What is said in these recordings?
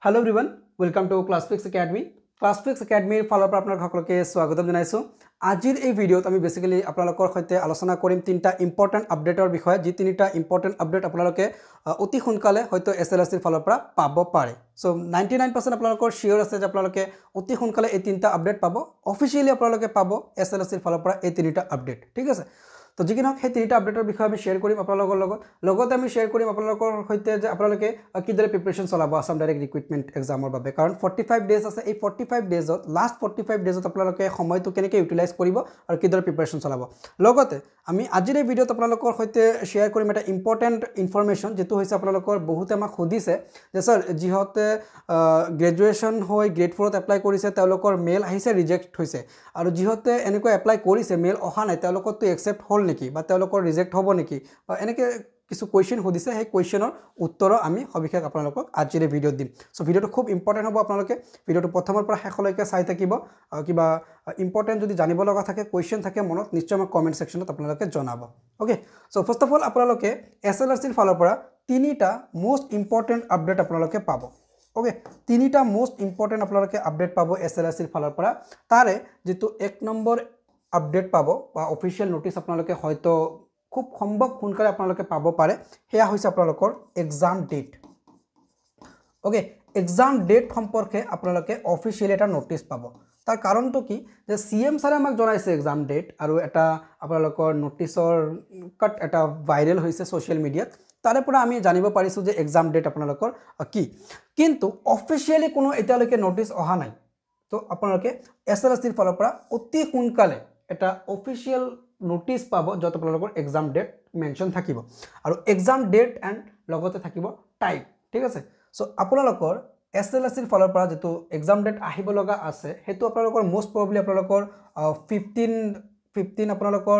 Hello everyone, welcome to ClassFix Academy. ClassFix Academy ফালৰ পৰা আপোনাক সকলোকে স্বাগতম জনাইছো। আজিৰ এই ভিডিঅ'ত আমি বেসিক্যালি আপোনালোকৰ সৈতে আলোচনা কৰিম তিনটা ইম্পৰ্টেন্ট আপডেটৰ বিষয়ে, যি তিনিটা ইম্পৰ্টেন্ট আপডেট আপোনালোকে অতি সোনকালে হয়তো SLRC ফালৰ পৰা পাব পাৰে। সো 99% আপোনালোকৰ শিওৰ আছে যে আপোনালোকে অতি সোনকালে এই তিনটা আপডেট পাব। অফিচিয়ালি আপোনালোকে পাব SLRC ফালৰ পৰা এই তিনিটা আপডেট, ঠিক আছে? তো যিকি নহওক সেই তিনিটা আপডেটৰ বিষয়ে আমি শেয়াৰ কৰিম আপোনালোকৰ লগতে আমি শেয়াৰ কৰিম আপোনালোকৰ সৈতে যে আপোনালোকে কিদৰে প্ৰিপাৰেচন চলাব আসাম ডাইৰেক্ট ৰিক্ৰুটমেণ্ট এক্সামৰ বাবে, কাৰণ 45 ডেজ আছে। এই 45 ডেজত লাষ্ট 45 ডেজত আপোনালোকে সময়টো কেনেকৈ ইউটিলাইজ কৰিব আৰু কিদৰে প্ৰিপাৰেচন চলাব। লগতে আমি আজিৰ এই ভিডিঅ'ত আপোনালোকৰ সৈতে শেয়াৰ কৰিম এটা ইম্পৰ্টেণ্ট ইনফৰমেশ্যন, যেটো হৈছে আপোনালোকৰ বহুতে আমাক সুধিছে যে স্যাৰ যিহতে গ্ৰেজুৱেশ্যন হৈ গ্ৰেড 4ত এপ্লাই কৰিছে তেওঁলোকৰ মেইল আহিছে ৰিজেক্ট হৈছে, আৰু যিহতে এনেকৈ এপ্লাই কৰিছে মেইল অহা নাই তেওঁলোকৰটো একচেপ্ট হ'ল নেকি বা তেওঁলোকৰ ৰিজেক্ট হ'ব নেকি, বা এনেকৈ কিছু কুৱেশ্যন সুধিছে। সেই কুৱেশ্যনৰ উত্তৰ আমি সবিশেষ আপোনালোকক আজিৰ ভিডিঅ'ত দিম। সো ভিডিঅ'টো খুব ইম্পৰ্টেণ্ট হ'ব, আপোনালোকে ভিডিঅ'টো প্ৰথমৰ পৰা শেষলৈকে চাই থাকিব। কিবা ইম্পৰ্টেণ্ট যদি জানিব লগা থাকে, কুৱেশ্যন থাকে মনত, নিশ্চয় আমাক কমেণ্ট ছেকশ্যনত আপোনালোকে জনাব। Okay, so first of all আপোনালোকে SLRCৰ ফালৰ পৰা তিনিটা মোষ্ট ইম্পৰ্টেণ্ট আপডেট আপোনালোকে পাব। ওকে, তিনিটা মোষ্ট ইম্পৰ্টেণ্ট আপোনালোকে আপডেট পাব SLRCৰ ফালৰ পৰা। তাৰে যেটো 1 নম্বৰ আপডেট পাব বা অফিচিয়েল নোটিছ আপোনালোকে হয়তো খুব সম্ভৱ সোনকালে আপোনালোকে পাব পাৰে, সেয়া হৈছে আপোনালোকৰ exam date. Okay, exam date সম্পৰ্কে আপোনালোকে অফিচিয়েলি এটা নোটিছ পাব। তাৰ কাৰণটো কি যে CM ছাৰে আমাক জনাইছে এক্সাম ডেট, আৰু এটা আপোনালোকৰ নোটিছৰ কাট এটা ভাইৰেল হৈছে ছ'চিয়েল মিডিয়াত। তাৰে পৰা আমি জানিব পাৰিছোঁ যে এক্সাম ডেট আপোনালোকৰ কি, কিন্তু অফিচিয়েলি কোনো এতিয়ালৈকে নোটিছ অহা নাই। তো আপোনালোকে SLRCৰ ফালৰ পৰা অতি সোনকালে এটা অফিচিয়েল নোটিছ পাব য'ত আপোনালোকৰ এক্সাম ডেট মেনশ্যন থাকিব, আৰু এক্সাম ডেট এণ্ড লগতে থাকিব টাইম, ঠিক আছে? সো আপোনালোকৰ SLRCৰ ফালৰ পৰা যেটো এক্সাম ডেট আহিব লগা আছে সেইটো আপোনালোকৰ মোষ্ট প্ৰবলি আপোনালোকৰ 15 আপোনালোকৰ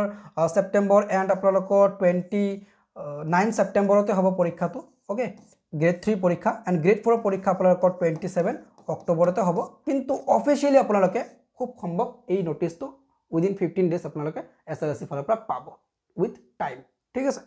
ছেপ্টেম্বৰ এণ্ড আপোনালোকৰ 29 ছেপ্টেম্বৰতে হ'ব পৰীক্ষাটো। ওকে, গ্ৰেড 3 পৰীক্ষা এণ্ড গ্ৰেড 4 পৰীক্ষা আপোনালোকৰ 27 অক্টোবৰতে হ'ব, কিন্তু অফিচিয়েলি আপোনালোকে খুব সম্ভৱ এই নোটিছটো উইদিন 15 ডেজ আপোনালোকে SLRC ফালৰ পৰা পাব উইথ টাইম, ঠিক আছে?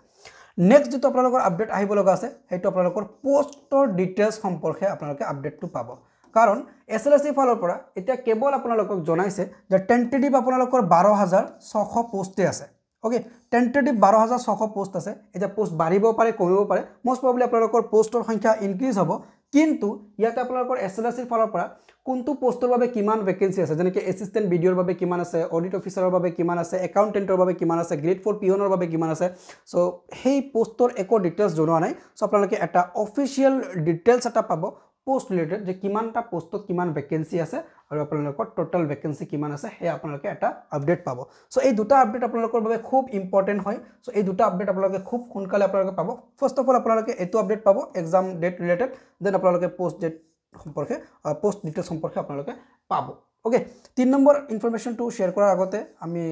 নেক্সট যেটো আপোনালোকৰ আপডেট আহিব লগা আছে সেইটো আপোনালোকৰ পোষ্টৰ ডিটেইলছ সম্পৰ্কে আপোনালোকে আপডেটটো পাব। কাৰণ SLRC ফালৰ পৰা এতিয়া কেৱল আপোনালোকক জনাইছে যে টেন্টেটিভ আপোনালোকৰ 12,600 পোষ্টে আছে। ওকে, টেন্টেটিভ 12,600 পোষ্ট আছে। এতিয়া পোষ্ট বাঢ়িব পাৰে কমিব পাৰে, মোষ্ট প্ৰবলি আপোনালোকৰ পোষ্টৰ সংখ্যা ইনক্ৰিজ হ'ব, কিন্তু ইয়াতে আপোনালোকৰ SLRCৰ ফালৰ পৰা কোনটো পোষ্টৰ বাবে কিমান ভেকেন্সি আছে, যেনেকৈ এছিষ্টেণ্ট বিডিঅ'ৰ বাবে কিমান আছে, অডিট অফিচাৰৰ বাবে কিমান আছে, একাউণ্টেণ্টৰ বাবে কিমান আছে, গ্ৰেড 4 পিয়নৰ বাবে কিমান আছে, সো সেই পোষ্টৰ একো ডিটেইলছ জনোৱা নাই। সো আপোনালোকে এটা অফিচিয়েল ডিটেইলছ এটা পাব পোষ্ট ৰিলেটেড, যে কিমানটা পোষ্টত কিমান ভেকেন্সি আছে আৰু আপোনালোকৰ টোটাল ভেকেন্সি কিমান আছে, সেয়া আপোনালোকে এটা আপডেট পাব। সো এই দুটা আপডেট আপোনালোকৰ বাবে খুব ইম্পৰ্টেণ্ট হয়। সো এই দুটা আপডেট আপোনালোকে খুব সোনকালে আপোনালোকে পাব। ফাৰ্ষ্ট অফ অল আপোনালোকে এইটো আপডেট পাব এক্সাম ডেট ৰিলেটেড, দেন আপোনালোকে পোষ্ট ডেট সম্পৰ্কে পোষ্ট ডিটেইলছ সম্পৰ্কে আপোনালোকে পাব। ওকে, 3 নম্বৰ ইনফৰমেশ্যনটো শ্বেয়াৰ কৰাৰ আগতে আমি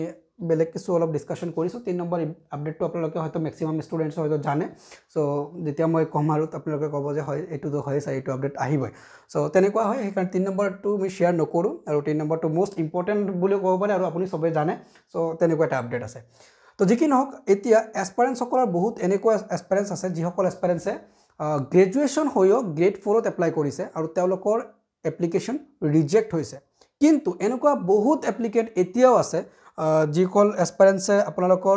বেলেগ কিছু অলপ ডিছকাশ্যন কৰিছোঁ। 3 নম্বৰ আপডেটটো আপোনালোকে হয়তো মেক্সিমাম ষ্টুডেণ্টছে হয়তো জানে। সো যেতিয়া মই ক'ম আৰু আপোনালোকে ক'ব যে হয় এইটোতো হয় ছাৰ, এইটো আপডেট আহিবই। সো তেনেকুৱা হয়, সেইকাৰণে 3 নম্বৰটো আমি শ্বেয়াৰ নকৰোঁ, আৰু 3 নম্বৰটো মোষ্ট ইম্পৰ্টেণ্ট বুলিও ক'ব পাৰে, আৰু আপুনি চবেই জানে। সো তেনেকুৱা এটা আপডেট আছে। তো যি কি নহওক, এতিয়া এছপাৰেণ্টসকলৰ বহুত এনেকুৱা এছপাৰেণ্টছ আছে যিসকল এছপাৰেণ্টছে গ্ৰেজুৱেশ্যন হৈও গ্ৰেড 4ত এপ্লাই কৰিছে আৰু তেওঁলোকৰ এপ্লিকেশ্যন ৰিজেক্ট হৈছে। কিন্তু এনেকুৱা বহুত এপ্লিকেণ্ট এতিয়াও আছে যিসকল এছপাৰেণ্টছে আপোনালোকৰ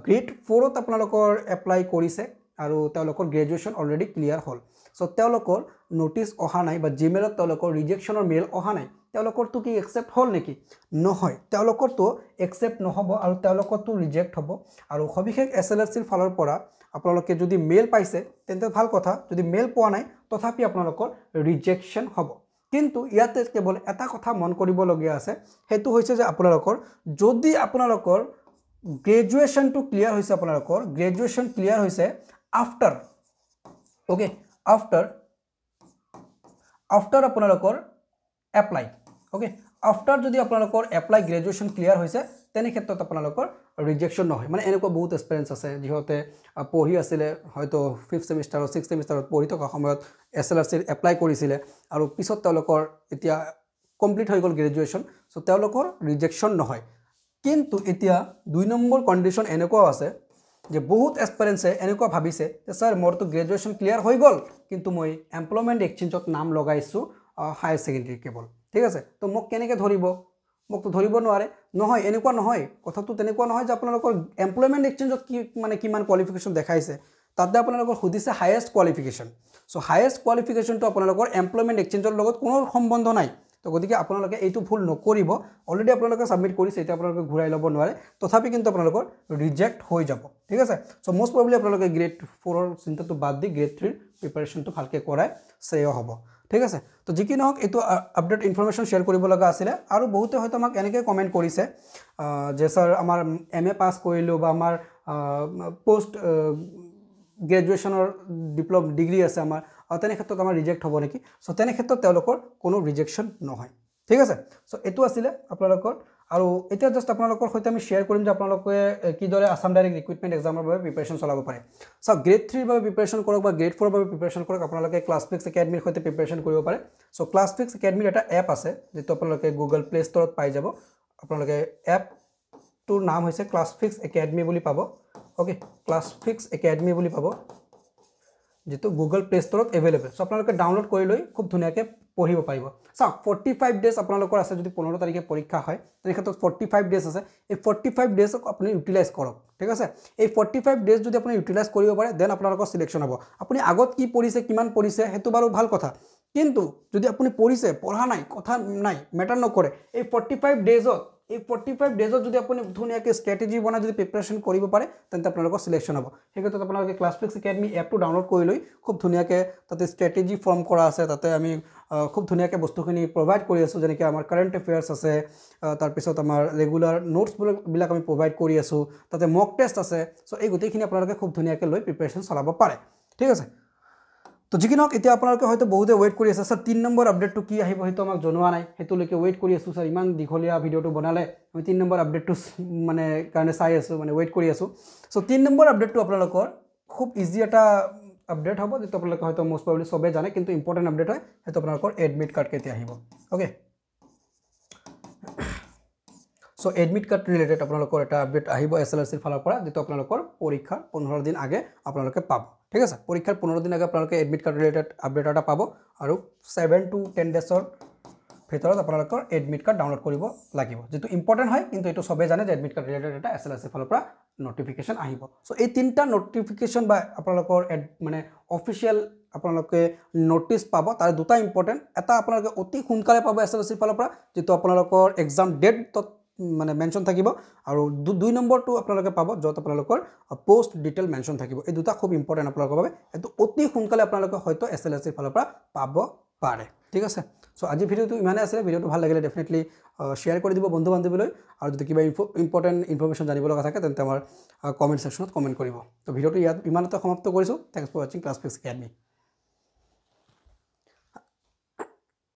গ্ৰেড 4ত আপোনালোকৰ এপ্লাই কৰিছে আৰু তেওঁলোকৰ গ্ৰেজুৱেশ্যন অলৰেডি ক্লিয়াৰ হ'ল। সো তেওঁলোকৰ নোটিছ অহা নাই বা জিমেইলত তেওঁলোকৰ ৰিজেকশ্যনৰ মেইল অহা নাই। তেওঁলোকৰটো কি একচেপ্ট হ'ল নেকি? নহয়, তেওঁলোকৰটো একচেপ্ট নহ'ব আৰু তেওঁলোকৰটো ৰিজেক্ট হ'ব। আৰু সবিশেষ SLRCৰ ফালৰ পৰা আপোনালোকে যদি মেইল পাইছে তেন্তে ভাল কথা, যদি মেইল পোৱা নাই তথাপি আপোনালোকৰ ৰিজেকশ্যন হ'ব। কিন্তু ইয়াতে কেৱল এটা কথা মন কৰিবলগীয়া আছে, সেইটো হৈছে যে আপোনালোকৰ যদি আপোনালোকৰ গ্ৰেজুৱেশ্যনটো ক্লিয়াৰ হৈছে, আপোনালোকৰ গ্ৰেজুৱেশ্যন ক্লিয়াৰ হৈছে আফটাৰ, ওকে, আফটাৰ আপোনালোকৰ এপ্লাই, ওকে, আফটাৰ যদি আপোনালোকৰ এপ্লাই গ্ৰেজুৱেশ্যন ক্লিয়াৰ হৈছে তেনে ক্ষেত্ৰত আপোনালোকৰ ৰিজেকশ্যন নহয়। মানে এনেকুৱা বহুত এক্সপেৰিয়েঞ্চ আছে যিহঁতে পঢ়ি আছিলে, হয়তো 5th ছেমিষ্টাৰত 6th ছেমিষ্টাৰত পঢ়ি থকা সময়ত SLRCৰ এপ্লাই কৰিছিলে, আৰু পিছত তেওঁলোকৰ এতিয়া কমপ্লিট হৈ গ'ল গ্ৰেজুৱেশ্যন, সো তেওঁলোকৰ ৰিজেকশ্যন নহয়। কিন্তু এতিয়া 2 নম্বৰ কণ্ডিশ্যন এনেকুৱাও আছে যে বহুত এক্সপেৰিয়েন্সে এনেকুৱা ভাবিছে যে স্যাৰ মোৰতো গ্ৰেজুৱেশ্যন ক্লিয়াৰ হৈ গ'ল কিন্তু মই এমপ্লয়মেণ্ট এক্সচেঞ্জত নাম লগাইছোঁ হায়াৰ ছেকেণ্ডেৰী কেৱল ঠিক আছে তো মোক কেনেকৈ ধৰিব মোকতো ধৰিব নোৱাৰে নহয় এনেকুৱা নহয় কথাটো তেনেকুৱা নহয় যে আপোনালোকৰ এমপ্লয়মেণ্ট এক্সচেঞ্জত কি মানে কিমান কোৱালিফিকেশ্যন দেখাইছে তাতে আপোনালোকৰ সুধিছে হায়েষ্ট কোৱালিফিকেশ্যন চ' হায়েষ্ট কোৱালিফিকেশ্যনটো আপোনালোকৰ এমপ্লয়মেণ্ট এক্সচেঞ্জৰ লগত কোনো সম্বন্ধ নাই তো গতিকে আপোনালোকে এইটো ভুল নকৰিব অলৰেডি আপোনালোকে ছাবমিট কৰিছে এতিয়া আপোনালোকে ঘূৰাই ল'ব নোৱাৰে তথাপি কিন্তু আপোনালোকৰ ৰিজেক্ট হৈ যাব ঠিক আছে চ' মষ্ট প্ৰবলি আপোনালোকে গ্ৰেড 4ৰ চিন্তাটো বাদ দি গ্ৰেড 3ৰ প্ৰিপাৰেশ্যনটো ভালকৈ কৰাই শ্ৰেয় হ'ব ঠিক আছে তো যি কি নহওক এইটো আপডেট ইনফৰমেশ্যন শ্বেয়াৰ কৰিব লগা আছিলে আৰু বহুতে হয়তো আমাক এনেকৈ কমেণ্ট কৰিছে যে স্যাৰ আমাৰ MA পাছ কৰিলোঁ বা আমাৰ পোষ্ট গ্ৰেজুৱেশ্যনৰ ডিগ্ৰী আছে আমাৰ তেনে ক্ষেত্ৰত আমাৰ ৰিজেক্ট হ'ব নেকি চ' তেনে ক্ষেত্ৰত তেওঁলোকৰ কোনো ৰিজেকশ্যন নহয় ঠিক আছে চ' এইটো আছিলে আপোনালোকৰ আৰু এতিয়া জাষ্ট আপোনালোকৰ সৈতে আমি শ্বেয়াৰ কৰিম যে আপোনালোকে কিদৰে আসাম ডাইৰেক্ট ৰিক্ৰুইটমেণ্ট এক্সামৰ বাবে প্ৰিপাৰেশ্যন চলাব পাৰে চ' গ্ৰেড 3ৰ বাবে প্ৰিপাৰেশ্যন কৰক বা গ্ৰেড 4ৰ বাবে প্ৰিপাৰেশ্যন কৰক আপোনালোকে ক্লাছফিক্স একাডেমীৰ সৈতে প্ৰিপাৰেশ্যন কৰিব পাৰে চ' ক্লাছফিক্স একাডেমীৰ এটা এপ আছে যিটো আপোনালোকে গুগল প্লে ষ্টৰত পাই যাব আপোনালোকে এপটোৰ নাম হৈছে ক্লাছফিক্স একাডেমী বুলি পাব ওকে ক্লাছফিক্স একাডেমী বুলি পাব যেটো গুগল প্লে ষ্টৰত এভেইলেবল চ' আপোনালোকে ডাউনলোড কৰি লৈ খুব ধুনীয়াকৈ পঢ়িব পাৰিব চাওক 45 ডেজ আপোনালোকৰ আছে যদি 15 তাৰিখে পৰীক্ষা হয় তেনে ক্ষেত্ৰত 45 ডেজ আছে এই 45 ডেজক আপুনি ইউটিলাইজ কৰক ঠিক আছে এই 45 ডেজ যদি আপুনি ইউটিলাইজ কৰিব পাৰে দেন আপোনালোকৰ সিলেকশ্যন হ'ব আপুনি আগত কি পঢ়িছে কিমান পঢ়িছে সেইটো বাৰু ভাল কথা কিন্তু যদি আপুনি পঢ়িছে পঢ়া নাই কথা নাই মেটাৰ নকৰে এই 45 ডেজত এই 45 ডেজত যদি আপুনি ধুনীয়াকৈ ষ্ট্ৰেটেজি বনাই যদি প্ৰিপাৰেশ্যন কৰিব পাৰে তেন্তে আপোনালোকৰ সিলেকশ্যন হ'ব সেই ক্ষেত্ৰত আপোনালোকে ক্লাছফিক্স একাডেমী এপটো ডাউনলোড কৰি লৈ খুব ধুনীয়াকৈ তাতে ষ্ট্ৰেটেজি ফৰ্ম কৰা আছে তাতে আমি খুব ধুনীয়াকৈ বস্তুখিনি প্ৰভাইড কৰি আছোঁ যেনেকৈ আমাৰ কাৰেণ্ট এফেয়াৰ্ছ আছে তাৰপিছত আমাৰ ৰেগুলাৰ নোটছবিলাক আমি প্ৰভাইড কৰি আছোঁ তাতে মক টেষ্ট আছে চ' এই গোটেইখিনি আপোনালোকে খুব ধুনীয়াকৈ লৈ প্ৰিপাৰেশ্যন চলাব পাৰে ঠিক আছে তো যি কি নহওক এতিয়া আপোনালোকে হয়তো বহুতে ৱেইট কৰি আছে স্যাৰ 3 নম্বৰ আপডেটটো কি আহিব সেইটো আমাক জনোৱা নাই সেইটোলৈকে ৱেইট কৰি আছোঁ স্যাৰ ইমান দীঘলীয়া ভিডিঅ'টো বনালে আমি 3 নম্বৰ আপডেটটো মানে কাৰণে চাই আছোঁ মানে ৱেইট কৰি আছোঁ চ' 3 নম্বৰ আপডেটটো আপোনালোকৰ খুব ইজি এটা আপডেট হ'ব যেটো আপোনালোকে হয়তো মোষ্ট প্ৰবলি সবে জানে কিন্তু ইম্পৰ্টেণ্ট আপডেট হয় সেইটো আপোনালোকৰ এডমিট কাৰ্ড কেতিয়া আহিব ওকে চ' এডমিট কাৰ্ড ৰিলেটেড আপোনালোকৰ এটা আপডেট আহিব SLRCৰ ফালৰ পৰা যেটো আপোনালোকৰ পৰীক্ষাৰ 15 দিন আগে আপোনালোকে পাব ঠিক আছে পৰীক্ষাৰ 15 দিন আগে আপোনালোকে এডমিট কাৰ্ড ৰিলেটেড আপডেট এটা পাব আৰু 7 to 10 ডেজৰ ভিতৰত আপোনালোকৰ এডমিট কাৰ্ড ডাউনলোড কৰিব লাগিব যেটো ইম্পৰ্টেণ্ট হয় কিন্তু এইটো সবে জানে যে এডমিট কাৰ্ড ৰিলেটেড এটা SLRCৰ ফালৰ পৰা নটিফিকেশ্যন আহিব চ' এই তিনিটা নটিফিকেশ্যন বা আপোনালোকৰ মানে অফিচিয়েল আপোনালোকে নোটিছ পাব তাৰ দুটা ইম্পৰ্টেণ্ট এটা আপোনালোকে অতি সোনকালে পাব SLRCৰ ফালৰ পৰা যেটো আপোনালোকৰ এক্সাম ডেট মানে মেনশন থাকিব আৰু 2 নম্বৰটো আপোনালোকে পাব যত আপোনালোকৰ পোষ্ট ডিটেইল মেনশন থাকিব এই দুটা খুব ইম্পৰ্টেণ্ট আপোনালোকৰ বাবে এটো অতি সোনকালে আপোনালোকে হয়তো SLRCৰ ফালৰ পৰা পাব পাৰে ঠিক আছে সো আজি ভিডিওটো ইমানে আছে ভিডিওটো ভাল লাগিলে ডেফিনেটলি শেয়াৰ কৰি দিব বন্ধু বান্ধৱীলৈ আৰু যদি কিবা ইম্পৰ্টেণ্ট ইনফৰমেশ্যন জানিব লগা থাকে তেন্তে আমাৰ কমেণ্ট সেকশ্যনত কমেণ্ট কৰিব তো ভিডিওটো ইয়াত ইমানতে সমাপ্ত কৰিছোঁ থ্যাঙ্কস ফৰ ওয়াচিং ক্লাছফিক্স একাডেমী